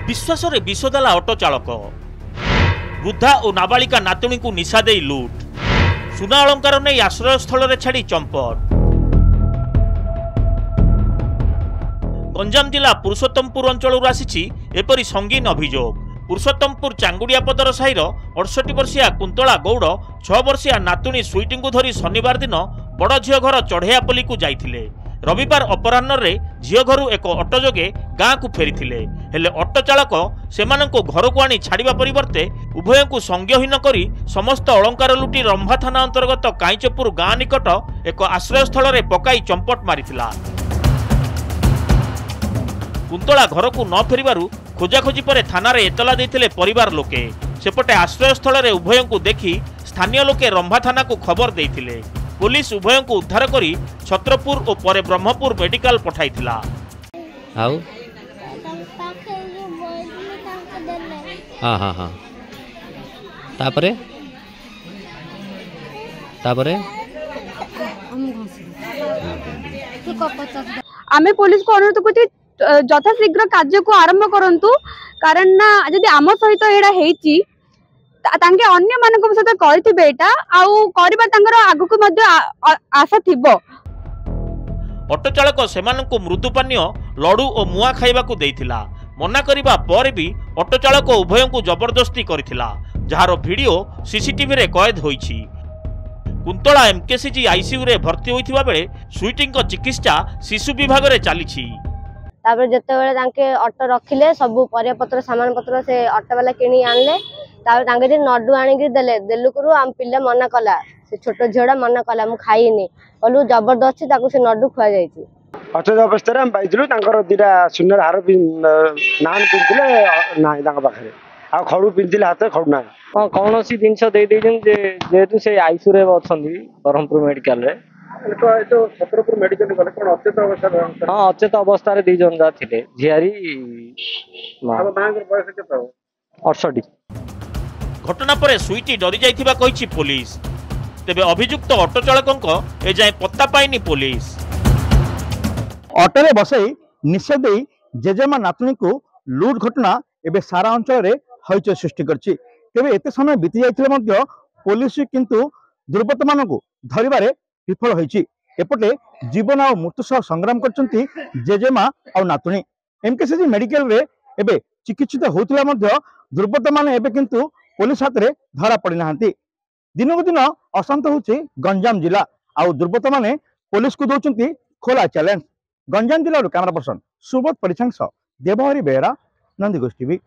विश्वास रे विषदेला ऑटो चालक वृद्धा और नाबालिका नातुणी को निशा दे लुट सुना अलंकार नहीं आश्रय स्थल रे छाड़ी चंपट। गंजाम जिला पुरुषोत्तमपुर अंचल आसी एपरी संगीन अभियोग। पुरुषोत्तमपुर चांगुड़िया पदर साहिर 68 वर्षिया कुंतला गौड़ 6 वर्षिया नातुणी स्वीटी को धरी शनिवार दिन बड़ झील घर चढ़ेयापल्ली को जाइथिले। रविवार अपराह्न रे झील घर एक ऑटो जोगे गाँ को फेरीथिले। हेले ऑटो चालक सेमानंको घर को आनी छाड़िबा परिवर्ते उभय को संज्ञहीन करी समस्त अलंकार लुटी रंभा थाना अंतर्गत काईचपुर गाँ निकट एक आश्रय स्थल रे पकाई चंपट मारिथिला। कुंतला घर को न फेरिबारु खोजाखोजी पर थाना रे एतला देथिले परिवार लोके। सेपटे आश्रय स्थल रे उभय को देखि स्थानीय लोके रंभा थाना को खबर देथिले। पुलिस उभय को उद्धार करी छत्रपुर और परे ब्रह्मपुर मेडिकल पठाइथिला। आउ हाँ हाँ हाँ तापरे तापरे आमे पुलिस को अनुरोध करछि यथाशीघ्र कार्य को आरंभ करंतु कारण ना जदि आम सहित एडा हेची तांके अन्य मानक सहित करथिबे एटा आउ करबा तांगर आगु को मध्ये आशा थिबो। ऑटो चालक सेमानंको मृदु पानीय लडू और मुआ खाइबा को देइथिला। मना करिबा पर भी ऑटो चालक उभय को जबरदस्ती करिथिला जहार वीडियो सीसीटीवी रे कैद होईछि। कुंतला एमकेसीजी आईसीयू रे भर्ती होइथिबा बेले स्वीटी को चिकित्सा शिशु विभाग रे चलीछि। तापर जते बेले तांके ऑटो रखिले सब परिया पत्र सामान पत्र से ऑटो वाला किनी आनले। तापर तांके जे नडू आनी के देले देलु करू हम पिल्ला मना कला से छोट झोड़ा मना कला मु खाइनी बोलू जबरदस्ती ताको से नडू खुआ जाईछि। अचेत अवस्था रे हम पाइथिलु तांकर दिरा सुनर हार नान पिंथिले नाही तांका पाखरे आ खडू पिंथिले हाथ खडू ना कौनसी जिनस दे देजन जे जेतु से आईसीयू रे अछंदी बरहमपुर मेडिकल रे तो छत्रपुर मेडिकल गले कोन अचेत अवस्था हां अचेत अवस्था रे दी जन जा थिले झियारी अब मांगर बयस केतो 68। घटना पर स्वीटी डरी जाइथिबा कहिछि पुलिस। तेबे अभियुक्त ऑटो चालकंको ए जाय पत्ता पाइनी पुलिस। ऑटो रे बसई निशा देई जेजेमा नातुणी को लूट घटना एबे सारा अंचल रे हईचय सृष्टि करछि। तेबे एते समय बीती जाइथिले मध्य पुलिस किंतु दुर्बृत्त मानकु धरिबारे विफल होईछि। एपटे जीवन और मृत्यु सह संग्राम करछंती जेजेमा और नातुणी। एमकेसीजी मेडिकल रे एबे चिकित्सित होउतला मध्य दुर्बृत्त माने एबे किंतु पुलिस हाथ रे धरा पड़ी नाहंती। दिनकु दिन अशांत होछि गंजाम जिला आउ दुर्बृत्त माने पुलिस को दउछंती खोला चैलेंज। गंजाम जिला कैमरा पर्सन सुबोध परिछंग देवहरी बेहरा नंदीगोष टीवी।